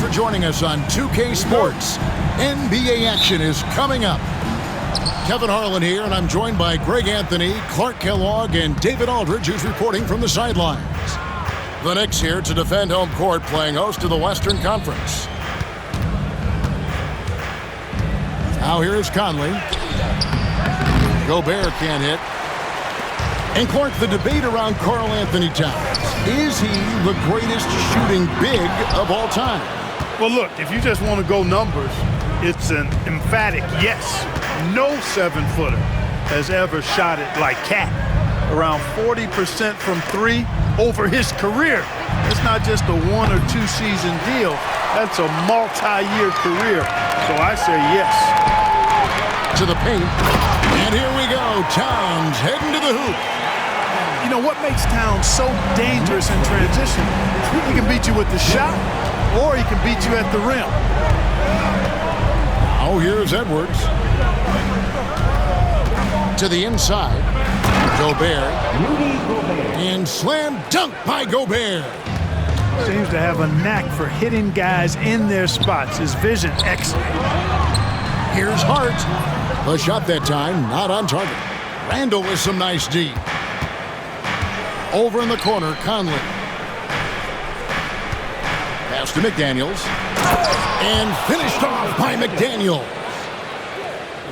for joining us on 2K Sports. NBA action is coming up. Kevin Harlan here, and I'm joined by Greg Anthony, Clark Kellogg, and David Aldridge, who's reporting from the sidelines. The Knicks here to defend home court, playing host to the Western Conference. Now here is Conley. Gobert can't hit. And Clark, the debate around Karl Anthony Towns. Is he the greatest shooting big of all time? Well, look, if you just want to go numbers, it's an emphatic yes. No 7-footer has ever shot it like Cat. Around 40% from three over his career. It's not just a 1 or 2 season deal. That's a multi-year career. So I say yes. To the paint. And here we go. Towns heading to the hoop. You know what makes Towns so dangerous in transition? He can beat you with the shot, or he can beat you at the rim. Now here's Edwards. To the inside. Gobert. And slam dunk by Gobert. Seems to have a knack for hitting guys in their spots. His vision excellent. Here's Hart. The shot that time, not on target. Randall with some nice D. Over in the corner, Conley. Pass to McDaniels. And finished off by McDaniels.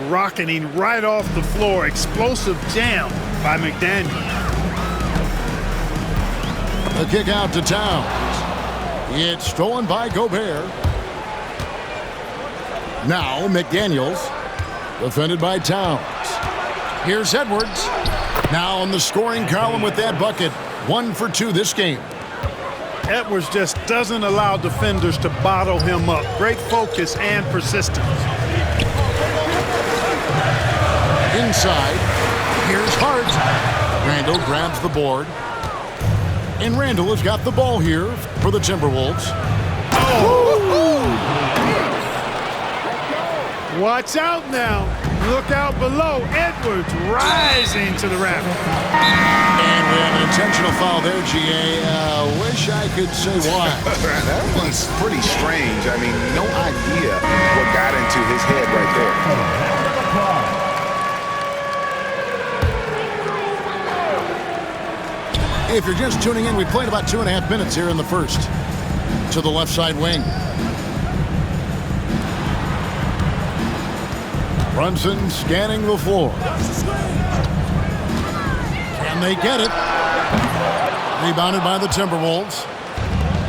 Rocketing right off the floor. Explosive jam by McDaniels. The kick out to Towns. It's stolen by Gobert. Now McDaniels. Defended by Towns. Here's Edwards. Now in the scoring column with that bucket. 1 for 2 this game. Edwards just doesn't allow defenders to bottle him up. Great focus and persistence. Inside. Here's Hart. Randall grabs the board. And Randall has got the ball here for the Timberwolves. Watch out now. Look out below. Edwards rising to the rack. And we have an intentional foul there, GA. Wish I could say why. That one's pretty strange. I mean, no idea what got into his head right there. If you're just tuning in, we played about 2.5 minutes here in the first. To the left side wing. Brunson scanning the floor. Can they get it? Rebounded by the Timberwolves.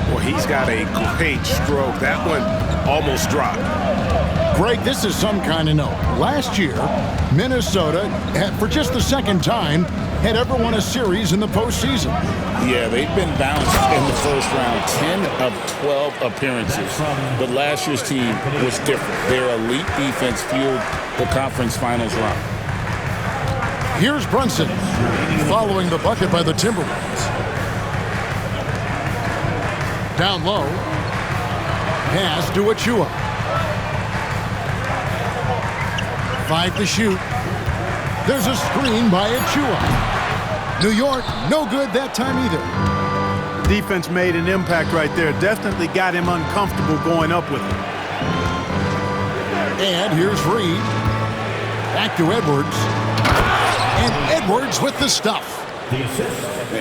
Well, he's got a great stroke. That one almost dropped. Greg, this is some kind of note. Last year, Minnesota, for just the second time, had ever won a series in the postseason. Yeah, they've been bounced in the first round, 10 of 12 appearances. But last year's team was different. Their elite defense fueled the conference finals run. Here's Brunson, following the bucket by the Timberwolves. Down low. Pass to Achua. 5 to shoot. There's a screen by Achua. New York, no good that time either. Defense made an impact right there. Definitely got him uncomfortable going up with it. And here's Reed. Back to Edwards. And Edwards with the stuff.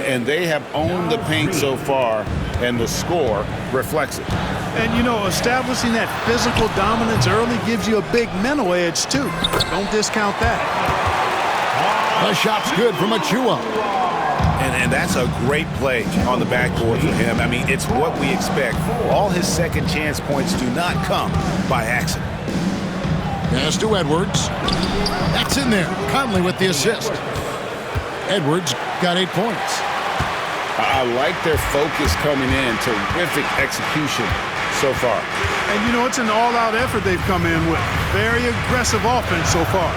And they have owned the paint so far, and the score reflects it. And, you know, establishing that physical dominance early gives you a big mental edge, too. Don't discount that. The shot's good from Achua. And that's a great play on the backboard for him. I mean, it's what we expect. All his second chance points do not come by accident. Pass to Edwards. That's in there. Conley with the assist. Edwards got 8 points. I like their focus coming in. Terrific execution so far. And, you know, it's an all-out effort they've come in with. Very aggressive offense so far.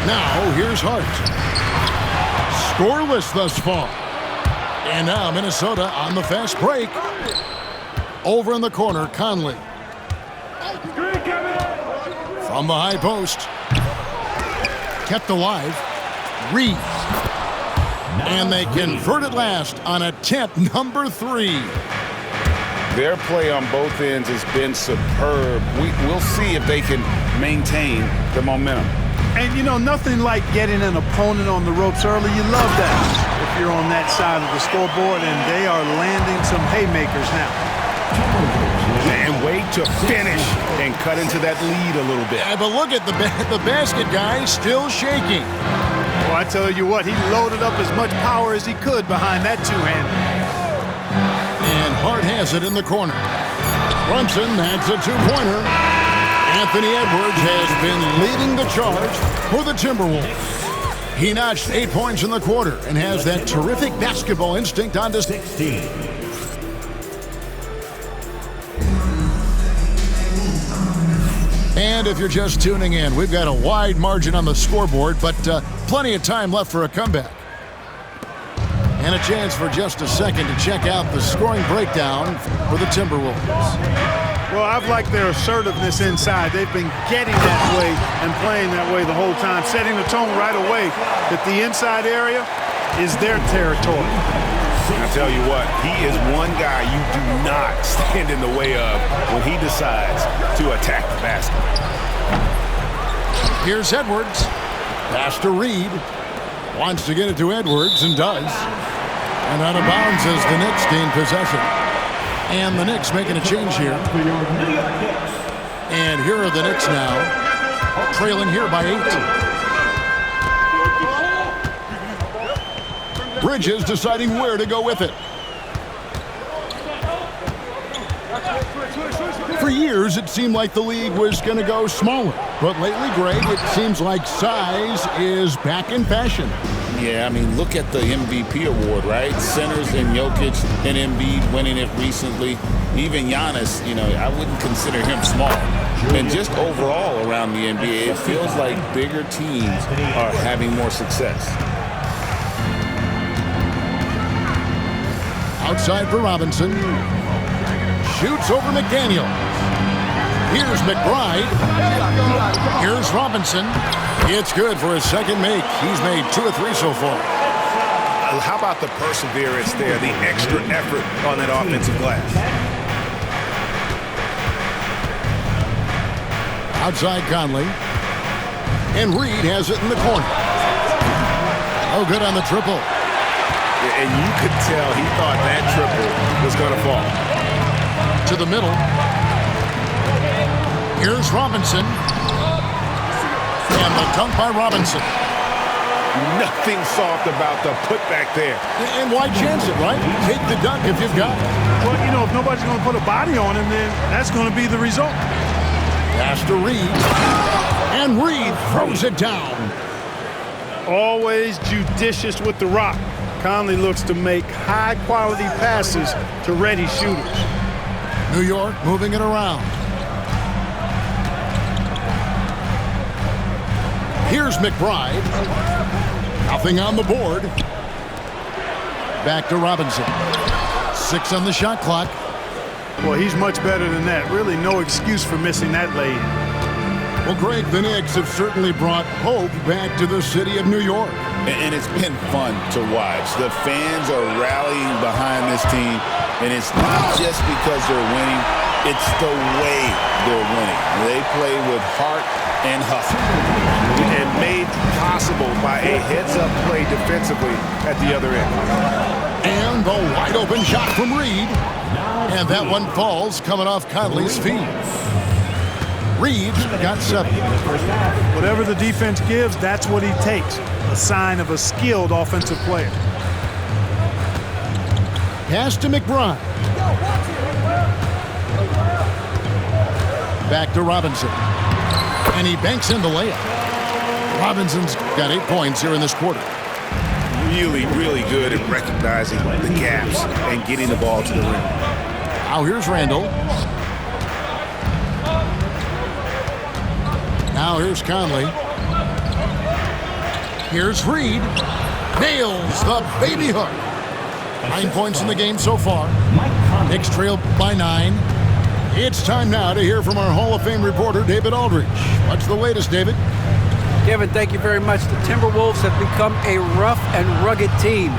Now, here's Hart. Scoreless thus far. And now Minnesota on the fast break. Over in the corner, Conley. From the high post. Kept alive. Reed. And they convert at last on attempt number 3. Their play on both ends has been superb. We'll see if they can maintain the momentum. And, you know, nothing like getting an opponent on the ropes early. You love that if you're on that side of the scoreboard, and they are landing some haymakers now. And wait to finish and cut into that lead a little bit. Yeah, but look at the basket guy still shaking. Well, I tell you what, he loaded up as much power as he could behind that two-hander. And Hart has it in the corner. Brunson adds a two-pointer. Anthony Edwards has been leading the charge for the Timberwolves. He notched 8 points in the quarter and has that terrific basketball instinct on to 16. And if you're just tuning in, we've got a wide margin on the scoreboard, but plenty of time left for a comeback. And a chance for just a second to check out the scoring breakdown for the Timberwolves. Well, I've liked their assertiveness inside. They've been getting that way and playing that way the whole time, setting the tone right away that the inside area is their territory. I tell you what, he is one guy you do not stand in the way of when he decides to attack the basket. Here's Edwards. Pass to Reed. Wants to get it to Edwards and does. And out of bounds as the Knicks gain possession. And the Knicks making a change here. And here are the Knicks now, trailing here by 8. Bridges deciding where to go with it. For years, it seemed like the league was going to go smaller. But lately, Greg, it seems like size is back in fashion. Yeah, I mean, look at the MVP award, right? Centers and Jokic and Embiid winning it recently. Even Giannis, you know, I wouldn't consider him small. And just overall around the NBA, it feels like bigger teams are having more success. Outside for Robinson. Shoots over McDaniel. Here's McBride. Here's Robinson. It's good for his second make. He's made 2 or 3 so far. How about the perseverance there, the extra effort on that offensive glass? Outside Conley. And Reed has it in the corner. Oh, good on the triple. And you could tell he thought that triple was going to fall. To the middle. Here's Robinson. And the dunk by Robinson. Nothing soft about the putback there. And why chance it, right? Take the dunk if you've got it. Well, you know, if nobody's going to put a body on him, then that's going to be the result. Pass to Reed. And Reed throws it down. Always judicious with the rock. Conley looks to make high-quality passes to ready shooters. New York moving it around. Here's McBride. Nothing on the board. Back to Robinson. 6 on the shot clock. Well, he's much better than that. Really no excuse for missing that lay-in. Well, Greg, the Knicks have certainly brought hope back to the city of New York. And it's been fun to watch. The fans are rallying behind this team, and it's not just because they're winning, it's the way they're winning. They play with heart and hustle. And made possible by a heads-up play defensively at the other end. And the wide-open shot from Reed. And that one falls coming off Conley's feet. Reed got 7. Whatever the defense gives, that's what he takes. A sign of a skilled offensive player. Pass to McBride. Back to Robinson. And he banks in the layup. Robinson's got 8 points here in this quarter. Really, really good at recognizing the gaps and getting the ball to the rim. Now here's Randall. Now here's Conley. Here's Reed. Nails the baby hook. 9 points in the game so far. Knicks trail by 9. It's time now to hear from our Hall of Fame reporter, David Aldridge. What's the latest, David? Kevin, thank you very much. The Timberwolves have become a rough and rugged team.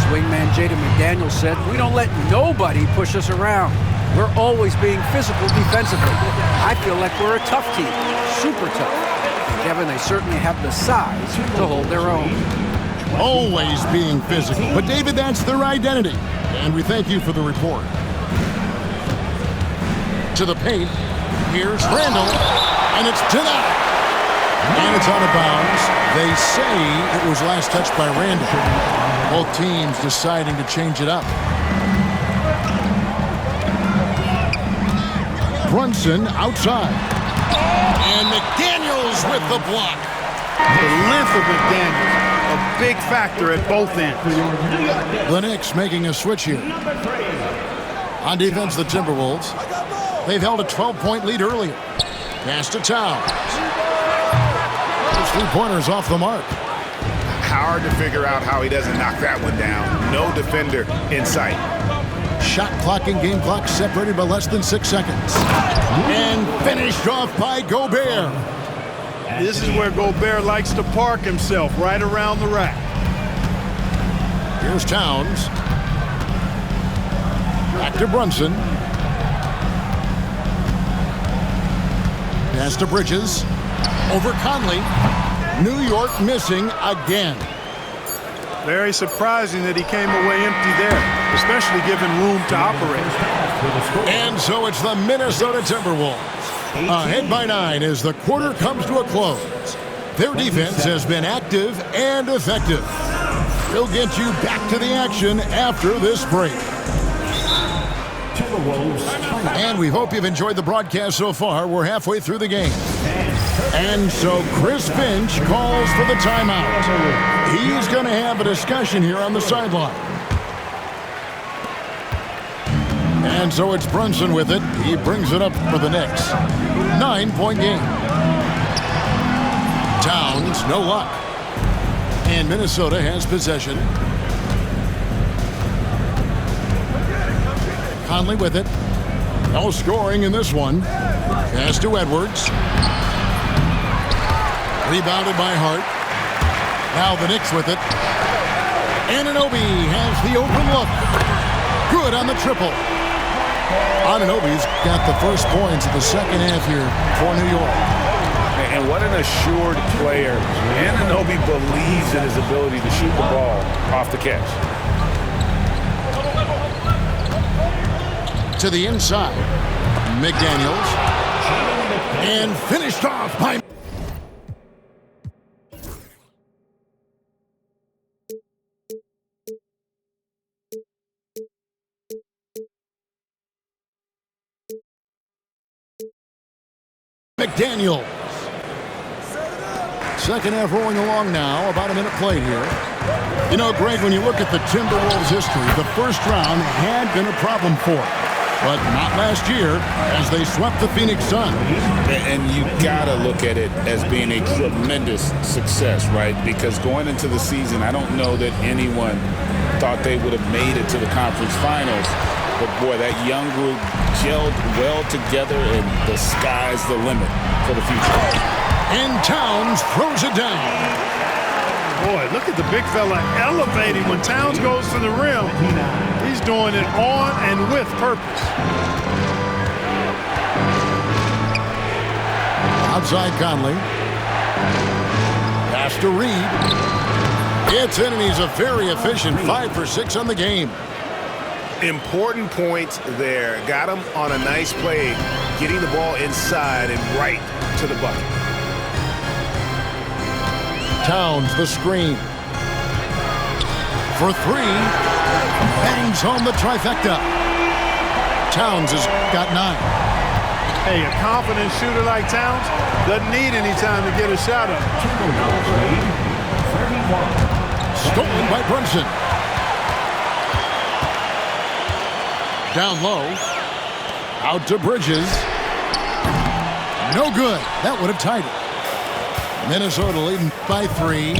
Swingman Jaden McDaniel said, "We don't let nobody push us around." We're always being physical defensively. I feel like we're a tough team, super tough. And Kevin, they certainly have the size to hold their own. Always being physical. But, David, that's their identity. And we thank you for the report. To the paint. Here's Randall. And it's denied. And it's out of bounds. They say it was last touched by Randall. Both teams deciding to change it up. Brunson outside. And McDaniels with the block. The length of McDaniels, a big factor at both ends. The Knicks making a switch here. On defense, the Timberwolves. They've held a 12-point lead earlier. Pass to Towns. Those three-pointers off the mark. Hard to figure out how he doesn't knock that one down. No defender in sight. Shot clock and game clock separated by less than 6 seconds. And finished off by Gobert. This is where Gobert likes to park himself, right around the rack. Here's Towns. Back to Brunson. Pass to Bridges. Over Conley. New York missing again. Very surprising that he came away empty there, especially given room to operate. And so it's the Minnesota Timberwolves. Ahead by 9 as the quarter comes to a close. Their defense has been active and effective. We'll get you back to the action after this break. And we hope you've enjoyed the broadcast so far. We're halfway through the game. And so Chris Finch calls for the timeout. He's going to have a discussion here on the sideline. And so it's Brunson with it. He brings it up for the Knicks. 9-point game. Towns, no luck. And Minnesota has possession. Conley with it. No scoring in this one. Pass to Edwards. Rebounded by Hart. Now the Knicks with it. Anunoby has the open look. Good on the triple. Anunoby's got the first points of the second half here for New York. And what an assured player. Anunoby believes in his ability to shoot the ball off the catch. To the inside. McDaniels. And finished off by McDaniels. Second half rolling along now. About a minute played here. You know, Greg, when you look at the Timberwolves' history, the first round had been a problem for them. But not last year as they swept the Phoenix Suns. And you gotta look at it as being a tremendous success, right? Because going into the season, I don't know that anyone thought they would have made it to the conference finals. But boy, that young group gelled well together, and the sky's the limit for the future. And Towns throws it down. Boy, look at the big fella elevating when Towns goes to the rim. He's doing it on and with purpose. Outside Conley. Pass to Reed. It's in, and he's a very efficient 5 for 6 on the game. Important points there. Got him on a nice play, getting the ball inside and right to the bucket. Towns, the screen. For 3. Bangs home the trifecta. Towns has got 9. Hey, a confident shooter like Towns doesn't need any time to get a shot up. Stolen by Brunson. Down low. Out to Bridges. No good. That would have tied it. Minnesota leading by 3.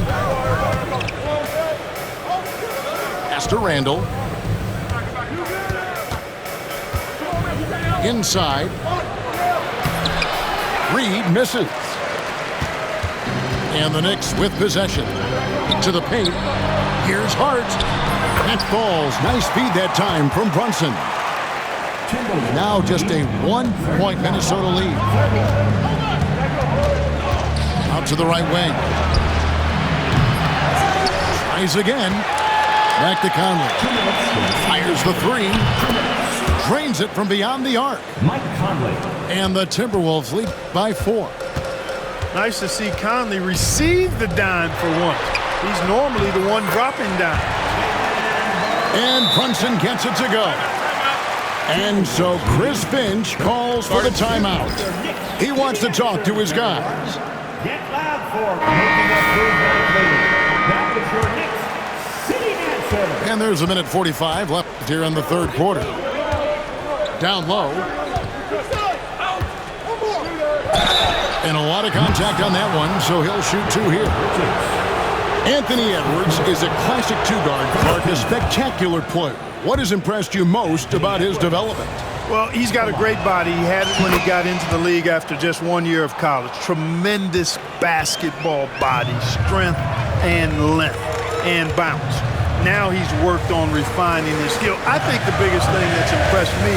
Pass to Randall. Inside. Reed misses. And the Knicks with possession. To the paint. Here's Hart. That falls. Nice feed that time from Brunson. Now just a 1-point Minnesota lead. Out to the right wing. Tries again. Back to Conley. Fires the three. Drains it from beyond the arc. And the Timberwolves lead by 4. Nice to see Conley receive the dime for once. He's normally the one dropping dime. And Brunson gets it to go. And so Chris Finch calls for the timeout. He wants to talk to his guys. Get loud for making up that was your Knicks sitting at 7. And there's a minute 45 left here in the third quarter. Down low. And a lot of contact on that one, so he'll shoot 2 here. Anthony Edwards is a classic 2-guard, Clark, a spectacular player. What has impressed you most about his development? Well, he's got a great body. He had it when he got into the league after just 1 year of college. Tremendous basketball body, strength and length and bounce. Now he's worked on refining his skill. I think the biggest thing that's impressed me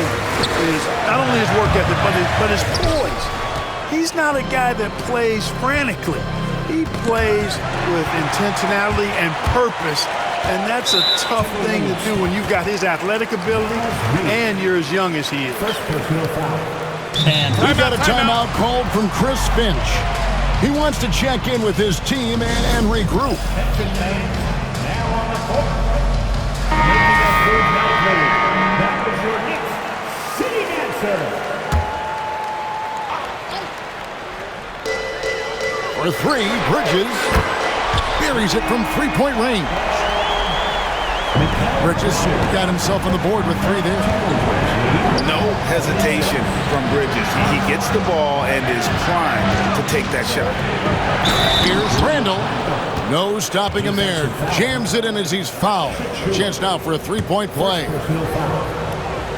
is not only his work ethic, but his poise. He's not a guy that plays frantically. He plays with intentionality and purpose, and that's a tough thing to do when you've got his athletic ability and you're as young as he is. And we've got a timeout called from Chris Finch. He wants to check in with his team and regroup. Now on the court, making that was your Knicks sitting at 7. For 3, Bridges buries it from 3-point range. Bridges got himself on the board with 3 there. No hesitation from Bridges. He gets the ball and is primed to take that shot. Here's Randall. No stopping him there. Jams it in as he's fouled. Chance now for a 3-point play.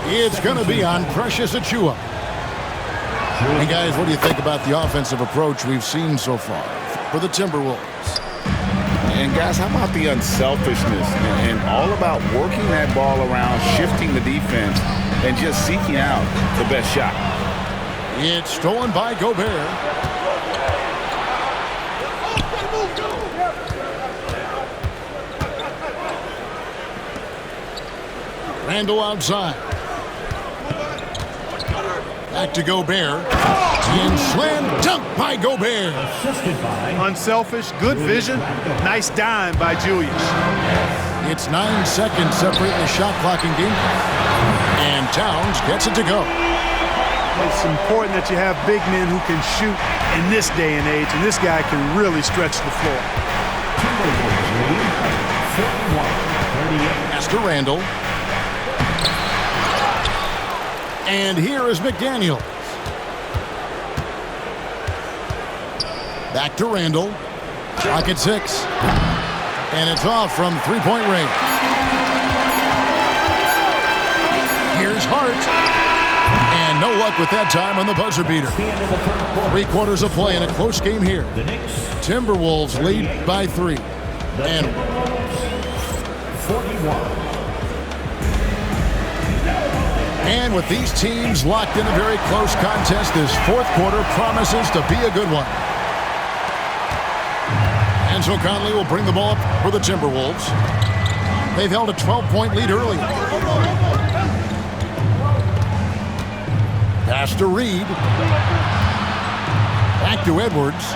It's going to be on Precious Achiuwa. Hey, guys, what do you think about the offensive approach we've seen so far for the Timberwolves? And, guys, how about the unselfishness and all about working that ball around, shifting the defense, and just seeking out the best shot? It's stolen by Gobert. Randall outside. Back to Gobert. And slam dunk by Gobert. Unselfish, good vision, nice dime by Julius. It's 9 seconds separating the shot clock and game. And Towns gets it to go. It's important that you have big men who can shoot in this day and age, and this guy can really stretch the floor. Pass to Randall. And here is McDaniels. Back to Randall. Clock at 6. And it's off from 3-point range. Here's Hart. And no luck with that time on the buzzer beater. 3 quarters of play in a close game here. Timberwolves lead by 3. And 41. And with these teams locked in a very close contest, this 4th quarter promises to be a good one. And so Conley will bring the ball up for the Timberwolves. They've held a 12-point lead early. Pass to Reed. Back to Edwards.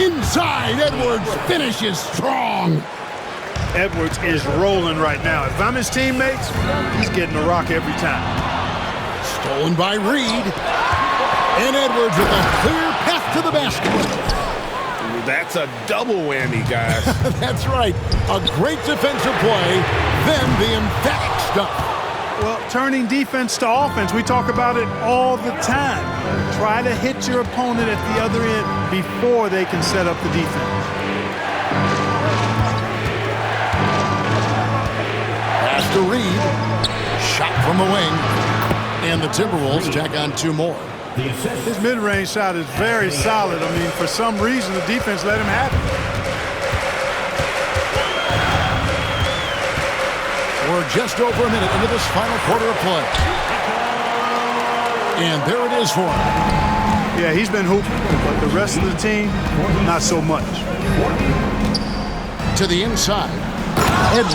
Inside, Edwards finishes strong. Edwards is rolling right now. If I'm his teammates, he's getting the rock every time. Stolen by Reed. And Edwards with a clear path to the basket. That's a double whammy, guys. That's right. A great defensive play, then the emphatic stuff. Well, turning defense to offense, we talk about it all the time. Try to hit your opponent at the other end before they can set up the defense. Pass to Reed. Shot from the wing. And the Timberwolves tack on 2 more. His mid-range shot is very solid. I mean, for some reason, the defense let him have it. We're just over a minute into this final quarter of play. And there it is for him. Yeah, he's been hooping, but the rest of the team, not so much. To the inside. Edwards.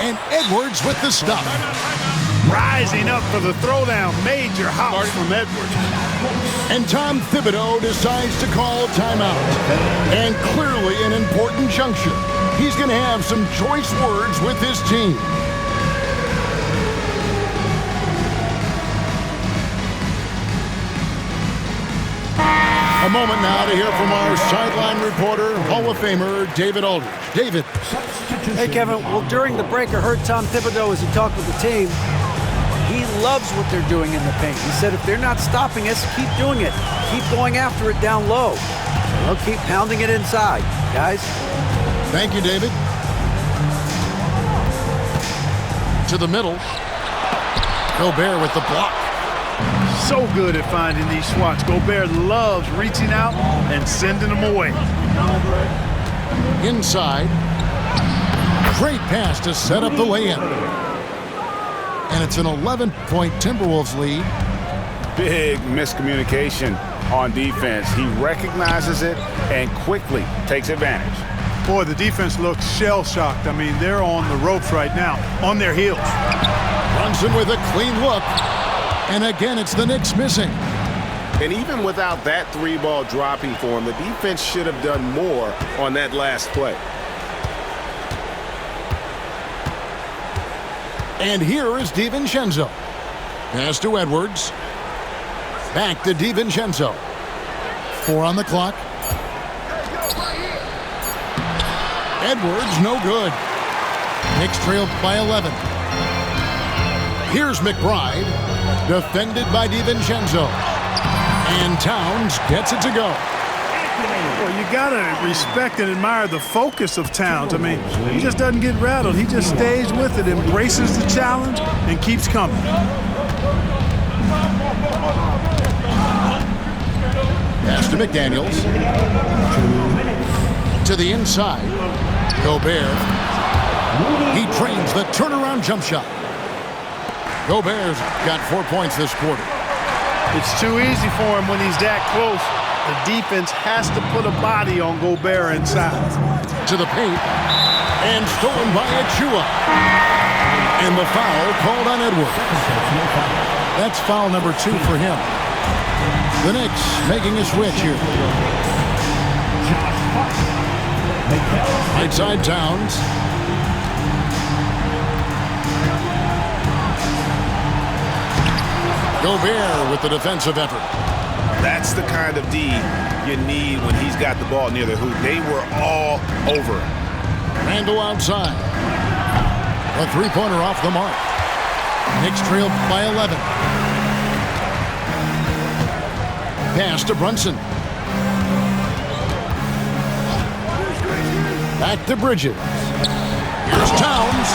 And Edwards with the stop. Rising up for the throwdown. Major hops from Edwards. And Tom Thibodeau decides to call timeout. And clearly an important juncture. He's going to have some choice words with his team. A moment now to hear from our sideline reporter, Hall of Famer David Aldridge. David. Hey, Kevin. Well, during the break, I heard Tom Thibodeau as he talked with the team. He loves what they're doing in the paint. He said if they're not stopping us, keep doing it. Keep going after it down low. So they'll keep pounding it inside, guys. Thank you, David. To the middle. Gobert with the block. So good at finding these swats. Gobert loves reaching out and sending them away. Inside. Great pass to set up the lay-in. And it's an 11-point Timberwolves lead. Big miscommunication on defense. He recognizes it and quickly takes advantage. Boy, the defense looks shell-shocked. I mean, they're on the ropes right now, on their heels. Brunson with a clean look. And again, it's the Knicks missing. And even without that three ball dropping for him, the defense should have done more on that last play. And here is DiVincenzo. Pass to Edwards. Back to DiVincenzo. 4 on the clock. Edwards, no good. Knicks trailed by 11. Here's McBride. Defended by DiVincenzo. And Towns gets it to go. Well, you got to respect and admire the focus of Towns. I mean, he just doesn't get rattled. He just stays with it, embraces the challenge, and keeps coming. Pass to McDaniels. To the inside. Gobert. He trains the turnaround jump shot. Gobert's got 4 points this quarter. It's too easy for him when he's that close. The defense has to put a body on Gobert inside. To the paint. And stolen by Achua. And the foul called on Edwards. That's foul number 2 for him. The Knicks making a switch here. Right side Towns. Gobert with the defensive effort. That's the kind of D you need when he's got the ball near the hoop. They were all over him. Randall outside. A three-pointer off the mark. Knicks trailed by 11. Pass to Brunson. Back to Bridges. Here's Towns.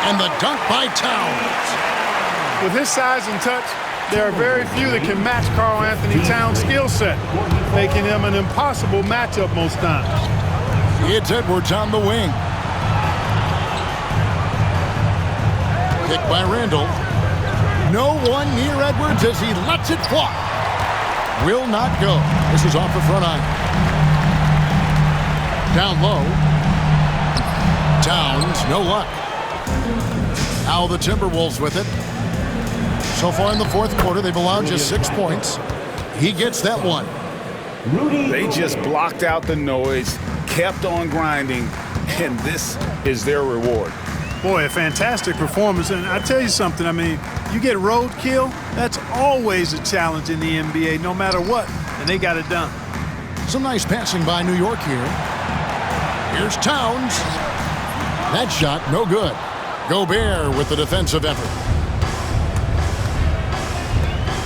And the dunk by Towns. With his size and touch, there are very few that can match Karl Anthony Towns' skill set, making him an impossible matchup most times. It's Edwards on the wing. Kick by Randall. No one near Edwards as he lets it fly. Will not go. This is off the front iron. Down low. Towns, no luck. Now the Timberwolves with it. So far in the fourth quarter, they've allowed just 6 points. He gets that one. They just blocked out the noise, kept on grinding, and this is their reward. Boy, a fantastic performance. And I tell you something, I mean, you get roadkill, that's always a challenge in the NBA, no matter what, and they got it done. Some nice passing by New York here. Here's Towns. That shot, no good. Gobert with the defensive effort.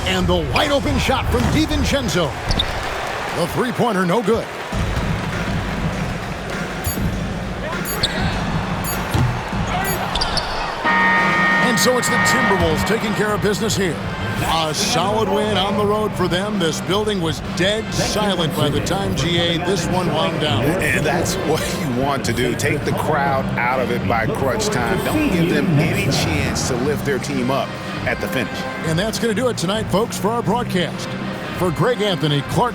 And the wide-open shot from DiVincenzo. The three-pointer, no good. And so it's the Timberwolves taking care of business here. A solid win on the road for them. This building was dead silent by the time, GA, this one wound down. And that's what you want to do. Take the crowd out of it by crunch time. Don't give them any chance to lift their team up. at the finish. And that's going to do it tonight, folks, for our broadcast. For Greg Anthony, Clark